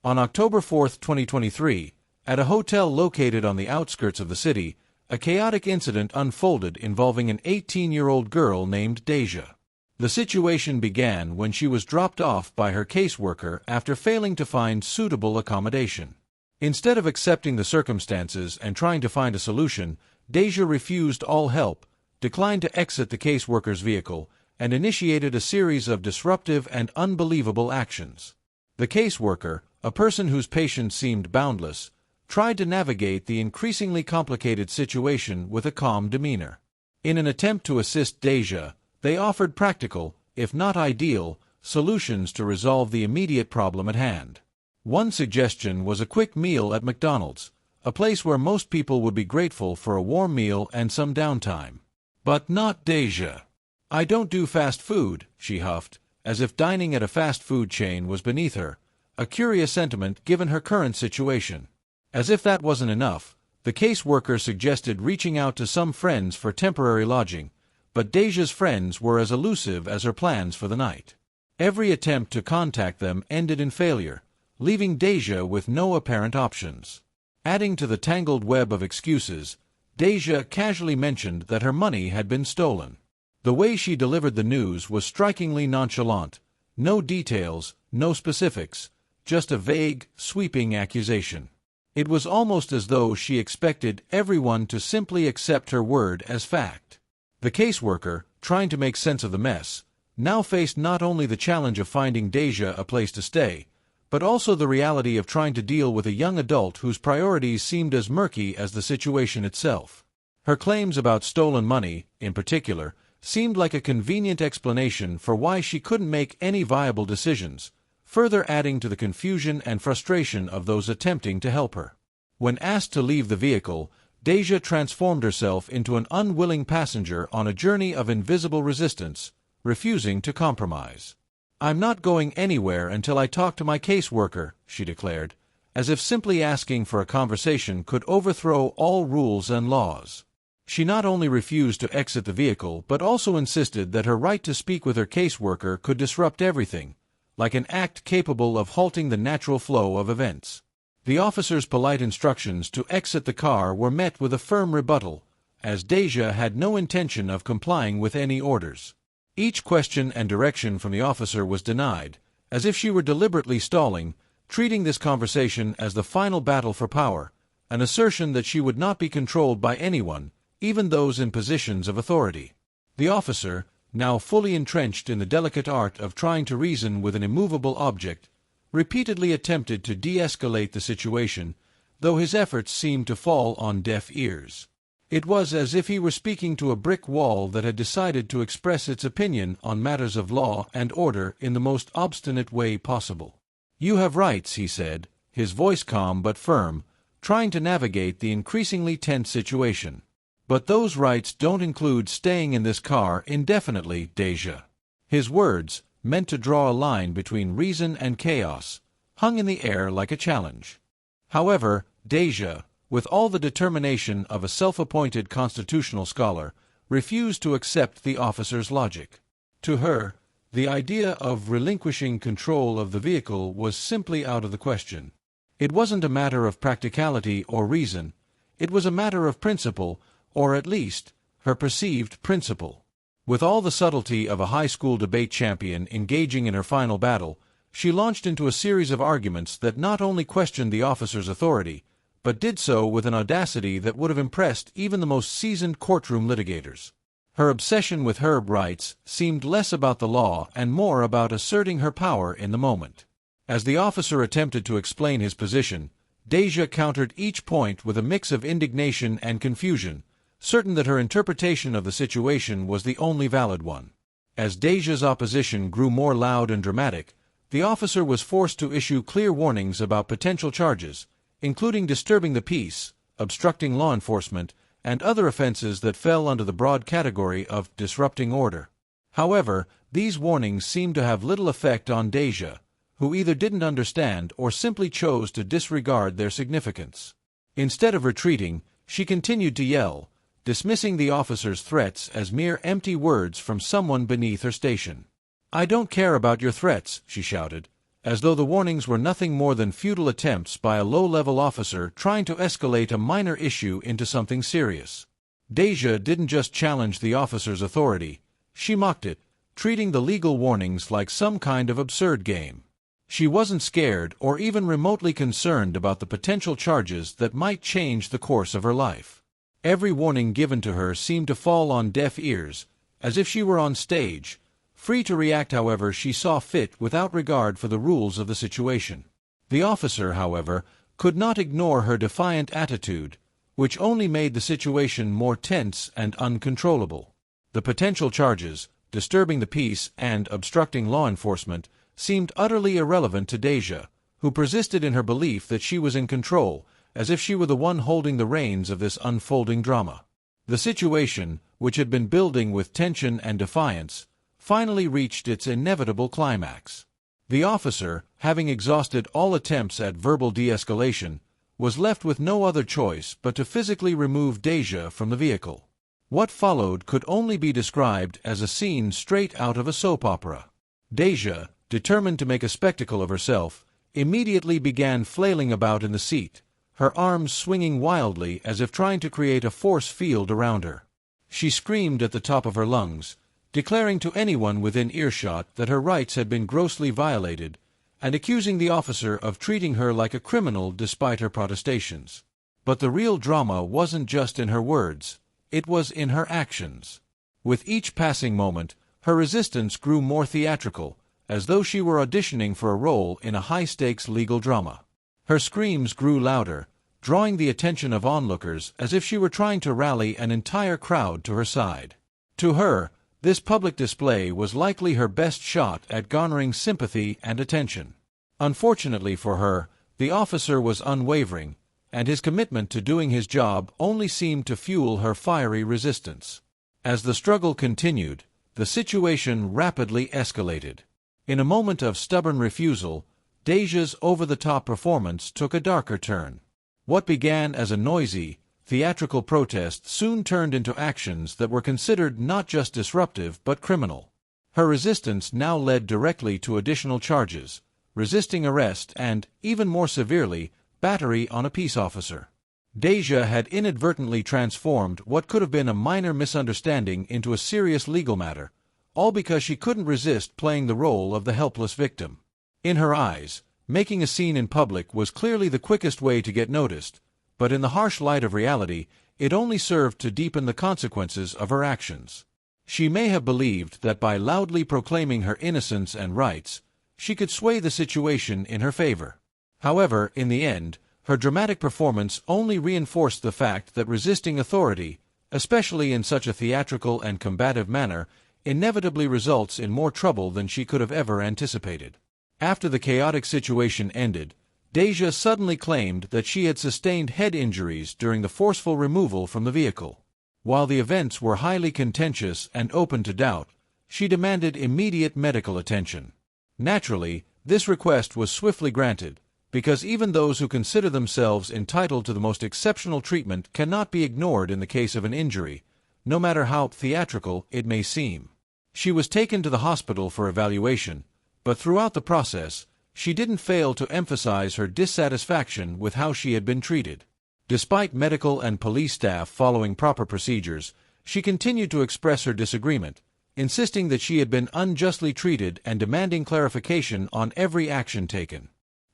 On October 4, 2023, at a hotel located on the outskirts of the city, a chaotic incident unfolded involving an 18-year-old girl named Deja. The situation began when she was dropped off by her caseworker after failing to find suitable accommodation. Instead of accepting the circumstances and trying to find a solution, Deja refused all help, declined to exit the caseworker's vehicle, and initiated a series of disruptive and unbelievable actions. The caseworker, a person whose patience seemed boundless, tried to navigate the increasingly complicated situation with a calm demeanor. In an attempt to assist Deja, they offered practical, if not ideal, solutions to resolve the immediate problem at hand. One suggestion was a quick meal at McDonald's, a place where most people would be grateful for a warm meal and some downtime. But not Deja. "I don't do fast food," she huffed, as if dining at a fast food chain was beneath her, a curious sentiment given her current situation. As if that wasn't enough, the caseworker suggested reaching out to some friends for temporary lodging, but Deja's friends were as elusive as her plans for the night. Every attempt to contact them ended in failure, leaving Deja with no apparent options. Adding to the tangled web of excuses, Deja casually mentioned that her money had been stolen. The way she delivered the news was strikingly nonchalant. No details, no specifics, just a vague, sweeping accusation. It was almost as though she expected everyone to simply accept her word as fact. The caseworker, trying to make sense of the mess, now faced not only the challenge of finding Deja a place to stay, but also the reality of trying to deal with a young adult whose priorities seemed as murky as the situation itself. Her claims about stolen money, in particular, seemed like a convenient explanation for why she couldn't make any viable decisions, further adding to the confusion and frustration of those attempting to help her. When asked to leave the vehicle, Deja transformed herself into an unwilling passenger on a journey of invisible resistance, refusing to compromise. "I'm not going anywhere until I talk to my caseworker," she declared, as if simply asking for a conversation could overthrow all rules and laws. She not only refused to exit the vehicle but also insisted that her right to speak with her caseworker could disrupt everything, like an act capable of halting the natural flow of events. The officer's polite instructions to exit the car were met with a firm rebuttal, as Deja had no intention of complying with any orders. Each question and direction from the officer was denied, as if she were deliberately stalling, treating this conversation as the final battle for power, an assertion that she would not be controlled by anyone, even those in positions of authority. The officer, now fully entrenched in the delicate art of trying to reason with an immovable object, repeatedly attempted to de-escalate the situation, though his efforts seemed to fall on deaf ears. It was as if he were speaking to a brick wall that had decided to express its opinion on matters of law and order in the most obstinate way possible. "You have rights," he said, his voice calm but firm, trying to navigate the increasingly tense situation. "But those rights don't include staying in this car indefinitely, Deja." His words, meant to draw a line between reason and chaos, hung in the air like a challenge. However, Deja, with all the determination of a self-appointed constitutional scholar, refused to accept the officer's logic. To her, the idea of relinquishing control of the vehicle was simply out of the question. It wasn't a matter of practicality or reason, it was a matter of principle, or at least, her perceived principle. With all the subtlety of a high school debate champion engaging in her final battle, she launched into a series of arguments that not only questioned the officer's authority, but did so with an audacity that would have impressed even the most seasoned courtroom litigators. Her obsession with her rights seemed less about the law and more about asserting her power in the moment. As the officer attempted to explain his position, Deja countered each point with a mix of indignation and confusion, certain that her interpretation of the situation was the only valid one. As Deja's opposition grew more loud and dramatic, the officer was forced to issue clear warnings about potential charges, including disturbing the peace, obstructing law enforcement, and other offenses that fell under the broad category of disrupting order. However, these warnings seemed to have little effect on Deja, who either didn't understand or simply chose to disregard their significance. Instead of retreating, she continued to yell, dismissing the officer's threats as mere empty words from someone beneath her station. "I don't care about your threats," she shouted, as though the warnings were nothing more than futile attempts by a low-level officer trying to escalate a minor issue into something serious. Deja didn't just challenge the officer's authority, she mocked it, treating the legal warnings like some kind of absurd game. She wasn't scared or even remotely concerned about the potential charges that might change the course of her life. Every warning given to her seemed to fall on deaf ears, as if she were on stage, free to react however she saw fit without regard for the rules of the situation. The officer, however, could not ignore her defiant attitude, which only made the situation more tense and uncontrollable. The potential charges, disturbing the peace and obstructing law enforcement, seemed utterly irrelevant to Deja, who persisted in her belief that she was in control, as if she were the one holding the reins of this unfolding drama. The situation, which had been building with tension and defiance, finally reached its inevitable climax. The officer, having exhausted all attempts at verbal de-escalation, was left with no other choice but to physically remove Deja from the vehicle. What followed could only be described as a scene straight out of a soap opera. Deja, determined to make a spectacle of herself, immediately began flailing about in the seat, her arms swinging wildly as if trying to create a force field around her. She screamed at the top of her lungs, declaring to anyone within earshot that her rights had been grossly violated, and accusing the officer of treating her like a criminal despite her protestations. But the real drama wasn't just in her words, it was in her actions. With each passing moment, her resistance grew more theatrical, as though she were auditioning for a role in a high-stakes legal drama. Her screams grew louder, drawing the attention of onlookers as if she were trying to rally an entire crowd to her side. To her, this public display was likely her best shot at garnering sympathy and attention. Unfortunately for her, the officer was unwavering, and his commitment to doing his job only seemed to fuel her fiery resistance. As the struggle continued, the situation rapidly escalated. In a moment of stubborn refusal, Deja's over-the-top performance took a darker turn. What began as a noisy, theatrical protest soon turned into actions that were considered not just disruptive but criminal. Her resistance now led directly to additional charges, resisting arrest and, even more severely, battery on a peace officer. Deja had inadvertently transformed what could have been a minor misunderstanding into a serious legal matter, all because she couldn't resist playing the role of the helpless victim. In her eyes, making a scene in public was clearly the quickest way to get noticed, but in the harsh light of reality, it only served to deepen the consequences of her actions. She may have believed that by loudly proclaiming her innocence and rights, she could sway the situation in her favor. However, in the end, her dramatic performance only reinforced the fact that resisting authority, especially in such a theatrical and combative manner, inevitably results in more trouble than she could have ever anticipated. After the chaotic situation ended, Deja suddenly claimed that she had sustained head injuries during the forceful removal from the vehicle. While the events were highly contentious and open to doubt, she demanded immediate medical attention. Naturally, this request was swiftly granted, because even those who consider themselves entitled to the most exceptional treatment cannot be ignored in the case of an injury, no matter how theatrical it may seem. She was taken to the hospital for evaluation, but throughout the process, she didn't fail to emphasize her dissatisfaction with how she had been treated. Despite medical and police staff following proper procedures, she continued to express her disagreement, insisting that she had been unjustly treated and demanding clarification on every action taken.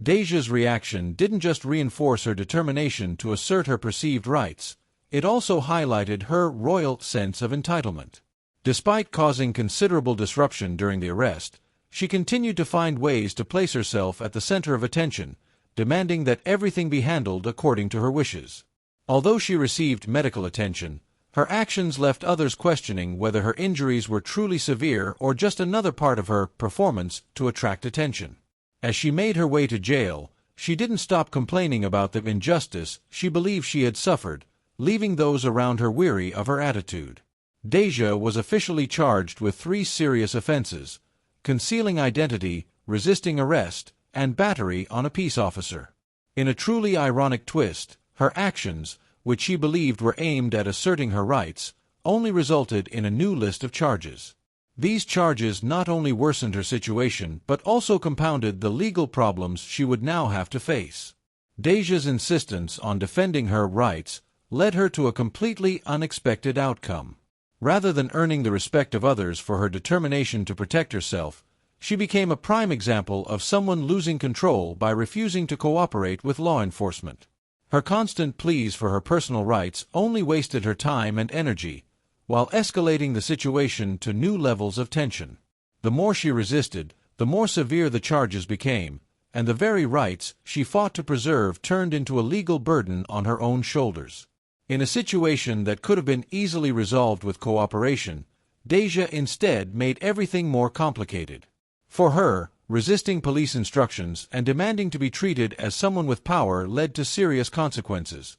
Deja's reaction didn't just reinforce her determination to assert her perceived rights, it also highlighted her royal sense of entitlement. Despite causing considerable disruption during the arrest, she continued to find ways to place herself at the center of attention, demanding that everything be handled according to her wishes. Although she received medical attention, her actions left others questioning whether her injuries were truly severe or just another part of her performance to attract attention. As she made her way to jail, she didn't stop complaining about the injustice she believed she had suffered, leaving those around her weary of her attitude. Deja was officially charged with 3 serious offenses: concealing identity, resisting arrest, and battery on a peace officer. In a truly ironic twist, her actions, which she believed were aimed at asserting her rights, only resulted in a new list of charges. These charges not only worsened her situation but also compounded the legal problems she would now have to face. Deja's insistence on defending her rights led her to a completely unexpected outcome. Rather than earning the respect of others for her determination to protect herself, she became a prime example of someone losing control by refusing to cooperate with law enforcement. Her constant pleas for her personal rights only wasted her time and energy, while escalating the situation to new levels of tension. The more she resisted, the more severe the charges became, and the very rights she fought to preserve turned into a legal burden on her own shoulders. In a situation that could have been easily resolved with cooperation, Deja instead made everything more complicated. For her, resisting police instructions and demanding to be treated as someone with power led to serious consequences.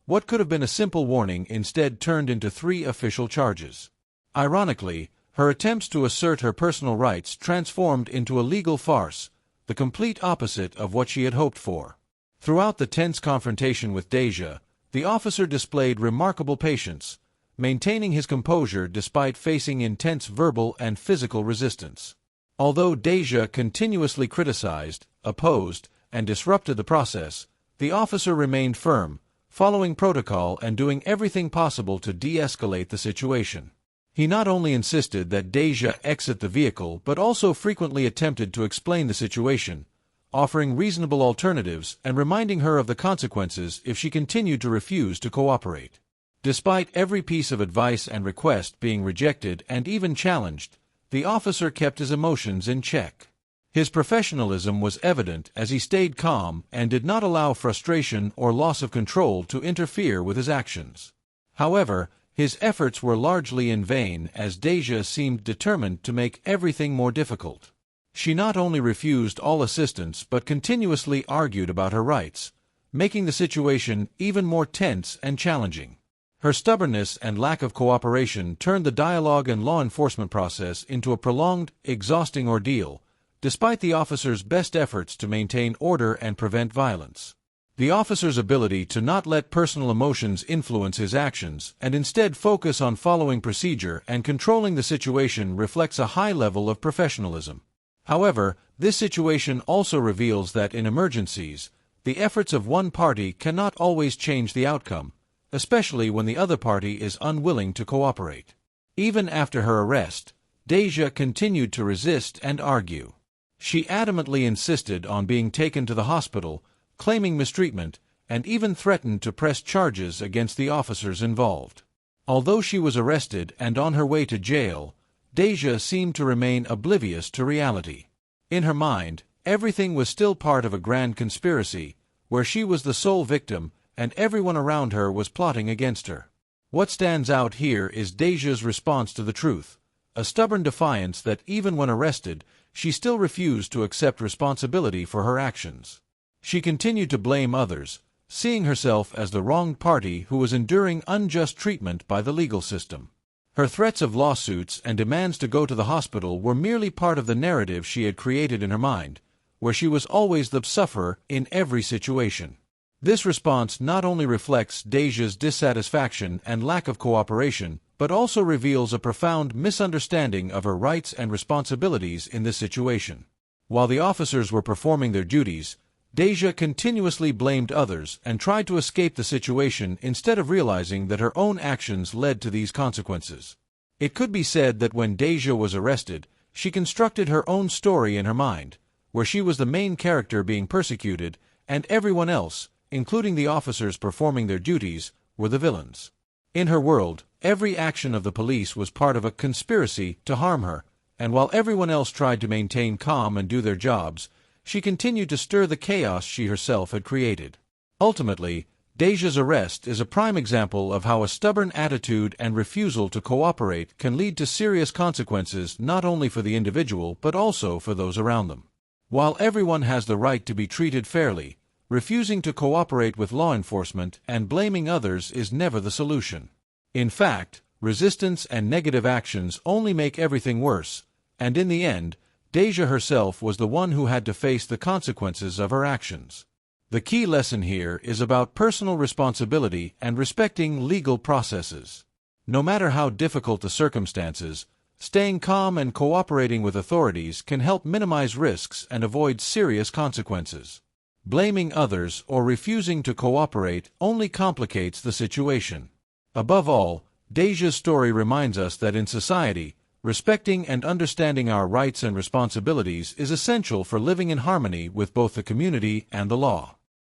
What could have been a simple warning instead turned into 3 official charges. Ironically, her attempts to assert her personal rights transformed into a legal farce, the complete opposite of what she had hoped for. Throughout the tense confrontation with Deja, the officer displayed remarkable patience, maintaining his composure despite facing intense verbal and physical resistance. Although Deja continuously criticized, opposed, and disrupted the process, the officer remained firm, following protocol and doing everything possible to de-escalate the situation. He not only insisted that Deja exit the vehicle but also frequently attempted to explain the situation, offering reasonable alternatives and reminding her of the consequences if she continued to refuse to cooperate. Despite every piece of advice and request being rejected and even challenged, the officer kept his emotions in check. His professionalism was evident as he stayed calm and did not allow frustration or loss of control to interfere with his actions. However, his efforts were largely in vain as Deja seemed determined to make everything more difficult. She not only refused all assistance but continuously argued about her rights, making the situation even more tense and challenging. Her stubbornness and lack of cooperation turned the dialogue and law enforcement process into a prolonged, exhausting ordeal, despite the officer's best efforts to maintain order and prevent violence. The officer's ability to not let personal emotions influence his actions and instead focus on following procedure and controlling the situation reflects a high level of professionalism. However, this situation also reveals that in emergencies, the efforts of one party cannot always change the outcome, especially when the other party is unwilling to cooperate. Even after her arrest, Deja continued to resist and argue. She adamantly insisted on being taken to the hospital, claiming mistreatment, and even threatened to press charges against the officers involved. Although she was arrested and on her way to jail, Deja seemed to remain oblivious to reality. In her mind, everything was still part of a grand conspiracy, where she was the sole victim and everyone around her was plotting against her. What stands out here is Deja's response to the truth, a stubborn defiance that even when arrested, she still refused to accept responsibility for her actions. She continued to blame others, seeing herself as the wronged party who was enduring unjust treatment by the legal system. Her threats of lawsuits and demands to go to the hospital were merely part of the narrative she had created in her mind, where she was always the sufferer in every situation. This response not only reflects Deja's dissatisfaction and lack of cooperation, but also reveals a profound misunderstanding of her rights and responsibilities in this situation. While the officers were performing their duties, Deja continuously blamed others and tried to escape the situation instead of realizing that her own actions led to these consequences. It could be said that when Deja was arrested, she constructed her own story in her mind, where she was the main character being persecuted, and everyone else, including the officers performing their duties, were the villains. In her world, every action of the police was part of a conspiracy to harm her, and while everyone else tried to maintain calm and do their jobs, she continued to stir the chaos she herself had created. Ultimately, Deja's arrest is a prime example of how a stubborn attitude and refusal to cooperate can lead to serious consequences not only for the individual but also for those around them. While everyone has the right to be treated fairly, refusing to cooperate with law enforcement and blaming others is never the solution. In fact, resistance and negative actions only make everything worse, and in the end, Deja herself was the one who had to face the consequences of her actions. The key lesson here is about personal responsibility and respecting legal processes. No matter how difficult the circumstances, Staying calm and cooperating with authorities can help minimize risks and avoid serious consequences. Blaming others or refusing to cooperate only complicates the situation. Above all, Deja's story reminds us that in society, respecting and understanding our rights and responsibilities is essential for living in harmony with both the community and the law.